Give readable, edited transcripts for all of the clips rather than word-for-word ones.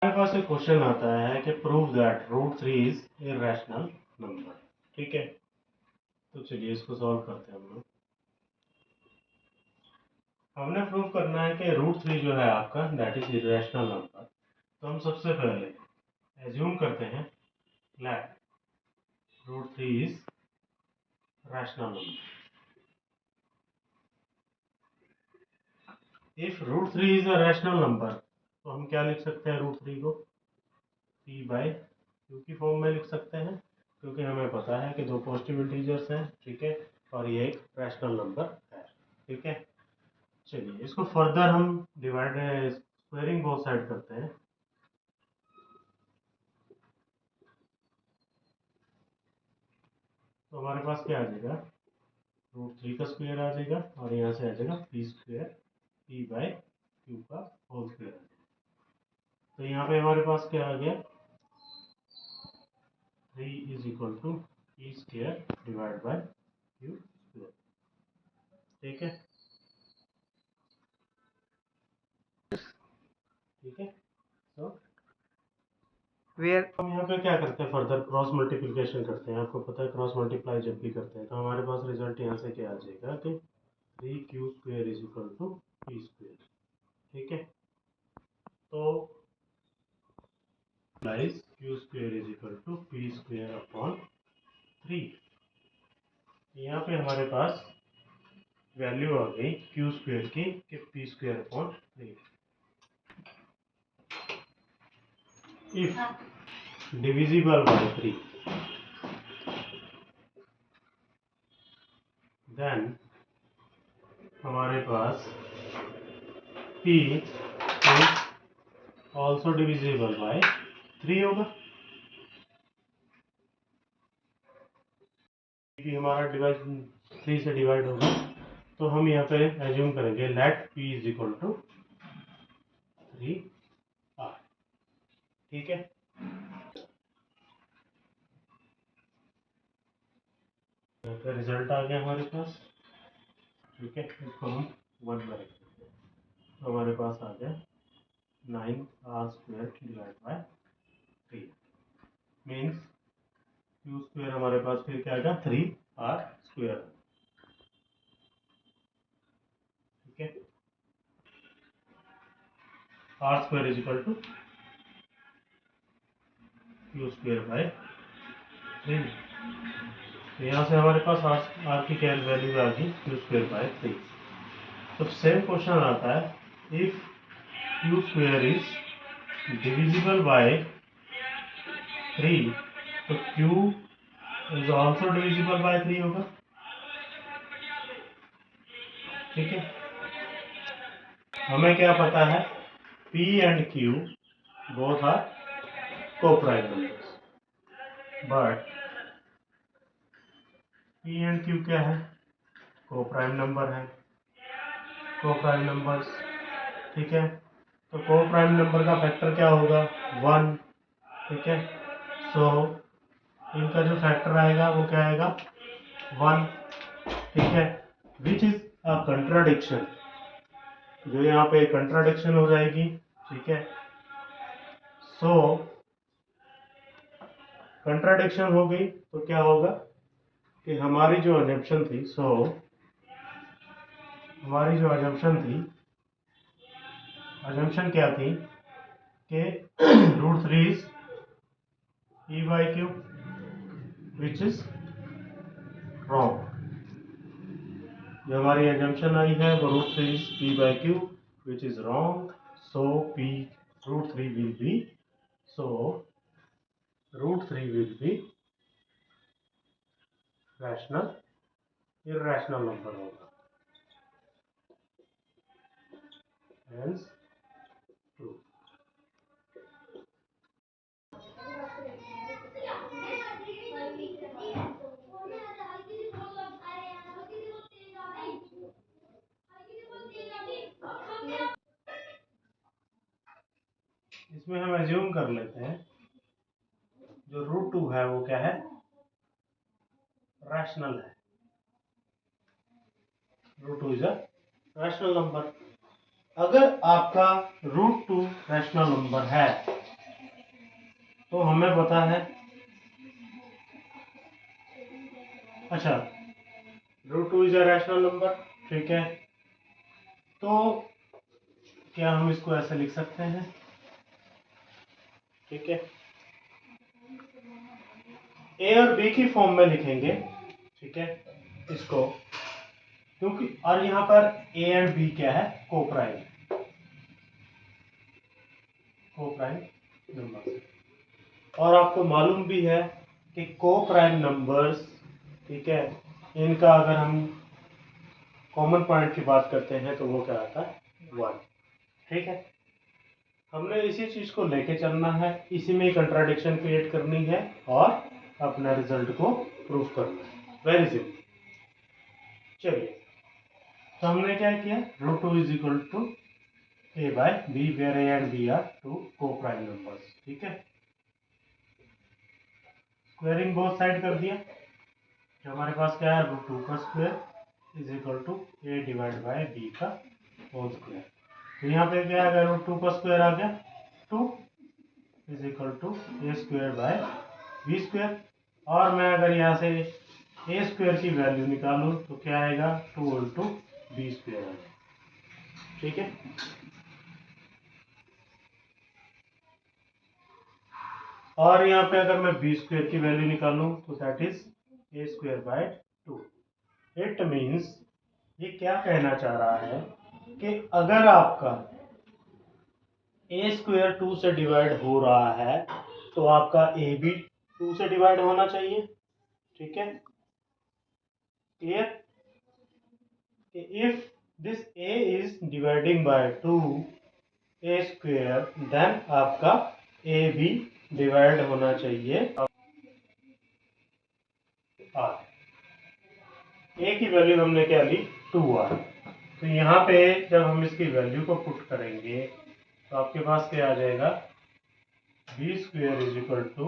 हमारे पास एक क्वेश्चन आता है कि prove that root 3 is irrational number. ठीक है, तो चलिए इसको सॉल्व करते हैं हम लोग। हमने प्रूव करना है कि रूट 3 जो है आपका दैट इज इरेशनल नंबर। तो हम सबसे पहले एज्यूम करते हैं let root 3 is rational number. If root 3 is a rational number तो हम क्या लिख सकते हैं, रूट 3 को p/q की फॉर्म में लिख सकते हैं, क्योंकि हमें पता है कि दो पॉजिटिव इंटीजर्स हैं। ठीक है, और ये एक रैशनल नंबर है। ठीक है, चलिए इसको फर्दर हम डिवाइड स्क्वायरिंग बोथ साइड करते हैं। तो हमारे पास क्या आ जाएगा, रूट 3 का स्क्वायर आ जाएगा और यहाँ से आ जाएगा p² p/q का होल स्क्वायर आ जाएगा। तो यहाँ पे हमारे पास क्या आ गया, 3 is equal to p² divide by q square. ठीक है, ठीक है। तो हम यहाँ पे क्या करते हैं, फर्दर क्रॉस मल्टीप्लिकेशन करते हैं। आपको पता है क्रॉस मल्टीप्लाई जब भी करते हैं तो हमारे पास रिजल्ट यहाँ से क्या आ जाएगा कि 3q² is equal to p²। ठीक है, तो q² is equal to p²/3। यहाँ पे हमारे पास वैल्यू आ गई q² की कि p²/3। If divisible by 3 then हमारे पास p is also divisible by 3 होगा। p हमारा डिवाइड 3 से डिवाइड होगा, तो हम यहाँ पे एज्यूम करेंगे let p is equal to 3r। ठीक है, रिजल्ट आ गया हमारे पास। ठीक है, इसको हम 1 में रखेंगे तो हमारे पास आ गया 9r² divide by 3 means q² हमारे पास फिर क्या आएगा 3r²। ठीक है, r² is equal to q² bye 3। तो यहाँ से हमारे पास r की क्या वैल्यू आ गई, q² बाय 3। तो सेम क्वेश्चन आता है if q² is divisible by 3 तो q is also divisible by 3 होगा। ठीक है, हमें क्या पता है, p and q both are co-prime numbers, but p and q क्या है, co-prime नंबर है, co-prime नंबर्स। ठीक है, तो co-prime नंबर का फैक्टर क्या होगा, 1। ठीक है, सो इनका जो फैक्टर आएगा वो क्या आएगा, 1। ठीक है, विच इज अ कंट्राडिक्शन, जो यहाँ पे कंट्राडिक्शन हो जाएगी। ठीक है, सो कंट्राडिक्शन हो गई तो क्या होगा कि हमारी जो अजम्पशन थी, हमारी जो अजम्पशन क्या थी कि root 3 is p/q which is wrong. जो हमारी एजम्पशन आई है वो root 3 is p/q which is wrong. So root 3 will be rational irrational number होगा। Hence, true. इसमें हम एज्यूम कर लेते हैं जो रूट 2 है वो क्या है, रैशनल है। Root 2 is a rational number. अगर आपका रूट 2 रैशनल नंबर है तो हमें पता है, अच्छा, √2 इज अ रैशनल नंबर, ठीक है। तो क्या हम इसको ऐसे लिख सकते हैं, ठीक है, ए और बी की फॉर्म में लिखेंगे, ठीक है, इसको, क्योंकि और यहाँ पर ए एंड बी क्या है, कोप्राइम नंबर, और आपको मालूम भी है कि कोप्राइम नंबर्स, ठीक है, इनका अगर हम कॉमन पॉइंट की बात करते हैं तो वो क्या आता है, 1, ठीक है। हमने इसी चीज को लेके चलना है, इसी में कंट्राडिक्शन क्रिएट करनी है और अपने रिजल्ट को प्रूव करना है, वेरी सिंपल। चलिए, तो हमने क्या किया, √2 is equal to A by B, where A and B are two coprime numbers, ठीक है। स्क्वायरिंग बोथ साइड कर दिया, जो हमारे पास क्या है, √2 का square is equal to A divide by B का होल स्क्वायर। तो यहाँ पे क्या आ गया, √2 का स्क्वायर आ गया 2 is equal to A square by B square. और मैं अगर यहाँ से ए स्क्वायर की वैल्यू निकालूं तो क्या आएगा, 2 इंटू बी स्क्वायर आएगा, ठीक है। और यहाँ पे अगर मैं बी स्क्वायर की वैल्यू निकालूं तो that is a square by 2। It means, ये क्या कहना चाह रहा है कि अगर आपका ए स्क्वायर 2 से डिवाइड हो रहा है तो आपका ए भी 2 से डिवाइड होना चाहिए, ठीक है, clear. If this A is dividing by 2 A square, then आपका ए भी डिवाइड होना चाहिए आर। ए की वैल्यू हमने क्या ली, 2r। तो यहाँ पे जब हम इसकी वैल्यू को पुट करेंगे तो आपके पास क्या आ जाएगा, B square is equal to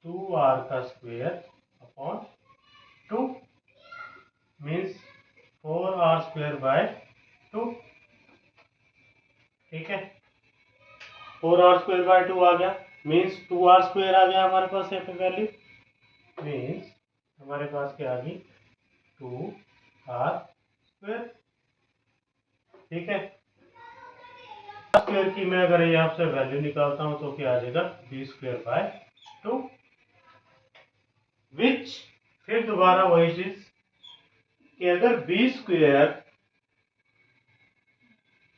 2r का square upon 2 means 4r square by 2, ठीक है। 4r स्क्वायर बाय 2 आ गया, मीन्स 2r स्क्वायर आ गया हमारे पास यहाँ पे वैल्यू, मीन्स हमारे पास क्या आ गई, 2r स्क्वायर, ठीक है। स्क्वायर की मैं अगर यहाँ से वैल्यू निकालता हूँ तो क्या आ जाएगा, बी स्क्वायर बाय 2, विच, फिर दोबारा वही चीज कि अगर बी स्क्वायर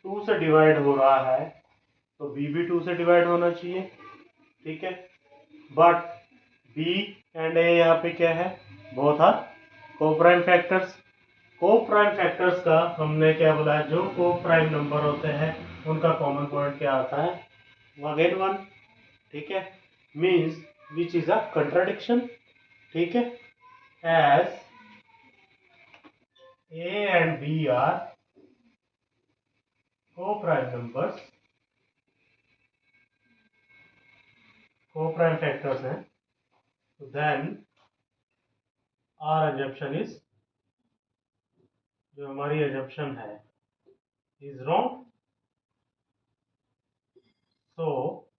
2 से डिवाइड हो रहा है तो बी भी 2 से डिवाइड होना चाहिए, ठीक है। बट बी एंड ए यहाँ पे क्या है, both are coprime factors. Coprime factors का हमने क्या बोला है, जो कोप्राइम नंबर होते हैं उनका कॉमन पॉइंट क्या आता है, अगेन 1, ठीक है, means which is a contradiction, ठीक है, as A and B are coprime numbers, coprime factors हैं, तो देन आर अजम्पशन इज, जो हमारी अजम्पशन है, इज रॉन्ग। तो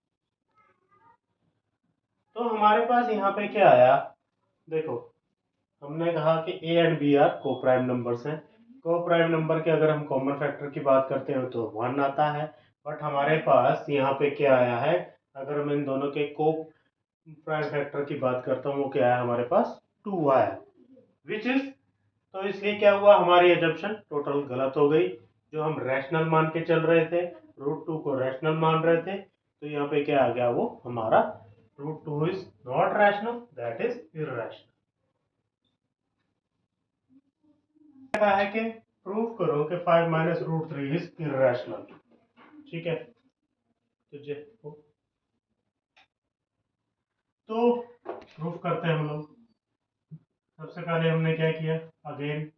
हमारे पास यहाँ पे क्या आया, देखो, हमने कहा कि A and B are coprime numbers हैं। कोप्राइम नंबर के अगर हम कॉमन फैक्टर की बात करते हैं तो 1 आता है, बट हमारे पास यहाँ पे क्या आया है, अगर मैं इन दोनों के को प्राइम फैक्टर की बात करता हूँ, वो क्या है हमारे पास, 2 आया, विच इज, तो इसलिए क्या हुआ, हमारी एजम्पशन टोटल गलत हो गई। जो हम रैशनल मान के चल रहे थे, √2 को रैशनल मान रहे थे, तो यहाँ पे क्या आ गया, वो हमारा √2 is not rational, that is irrational. कहा है कि प्रूव करो कि 5 माइनस √3 इज इररैशनल, ठीक है। तो प्रूफ करते हैं हम लोग। सबसे पहले हमने क्या किया, again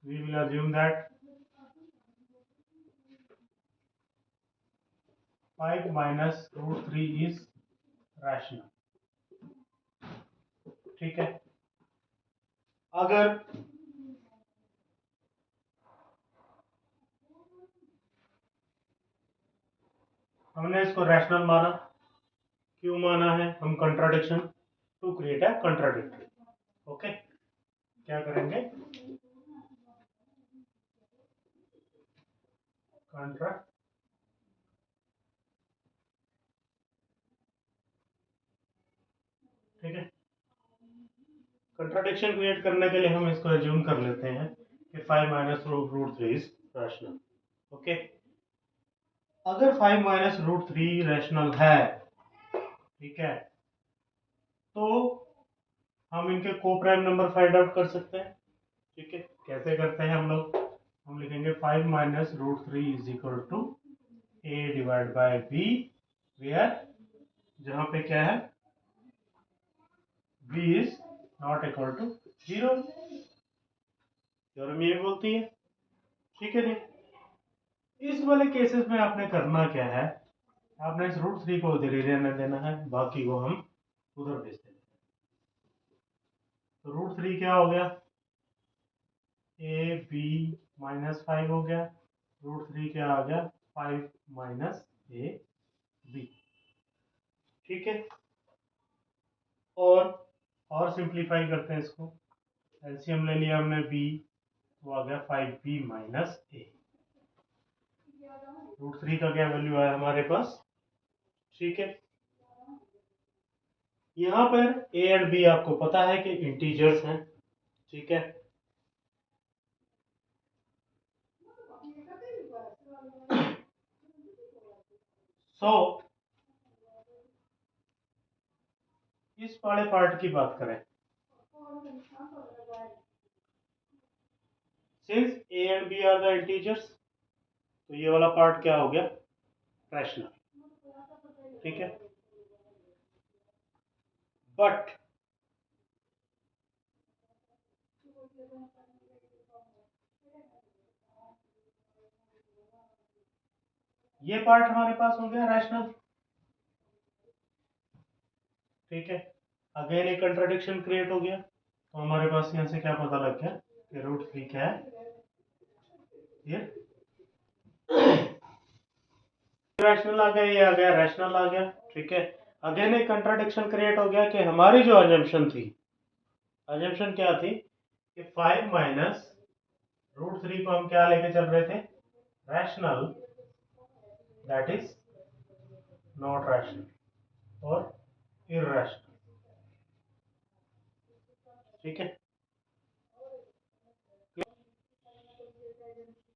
we will assume that 5 minus √3 is rational, ठीक है। अगर हमने इसको रैशनल माना क्यों माना है हम contradiction? To create a contradictory. Okay, क्या करेंगे? कंट्रा ठीक है, कंट्राडिक्शन क्रिएट करने के लिए हम इसको एज्यूम कर लेते हैं कि 5 minus root three is rational. Okay, अगर 5 माइनस रूट थ्री रैशनल है, ठीक है, तो हम इनके को प्राइम नंबर फाइंड आउट कर सकते हैं। ठीक है, कैसे करते हैं हम लोग? हम लिखेंगे 5 minus root three is equal to A divide by B, where जहां पे क्या है, b is not equal to 0। Theorem ये बोलती है। ठीक है जी, इस वाले केसेस में आपने करना क्या है, आपने इस रूट थ्री को उधर ही रहने देना है, बाकी को हम उधर भेज देंगे। तो रूट थ्री क्या हो गया, ए बी माइनस 5 हो गया, रूट थ्री क्या आ गया, 5 माइनस ए बी। ठीक है, और सिंप्लीफाई करते हैं इसको, एलसीएम ले लिया हमने बी, तो आ गया 5b माइनस ए। रूट थ्री का क्या वैल्यू आया हमारे पास? ठीक है, यहाँ पर ए एंड बी आपको पता है कि इंटीजर्स हैं। ठीक है, सो इस वाले पार्ट की बात करें, since A and B are the integers, तो ये वाला पार्ट क्या हो गया, रैशनल। ठीक है, बट ये पार्ट हमारे पास हो गया रैशनल। ठीक है, अगेन एक कंट्राडिक्शन क्रिएट हो गया, तो हमारे पास यहां से क्या पता लग गया कि रूट थ्री क्या है, ये रैशनल आ गया, ये आ गया रैशनल आ गया। ठीक है, अगेन एक कंट्राडिक्शन क्रिएट हो गया कि हमारी जो अजम्पशन थी, अजम्पशन क्या थी कि 5 माइनस रूट थ्री को हम क्या लेके चल रहे थे, rational, that is not rational और इररेशनल। ठीक है,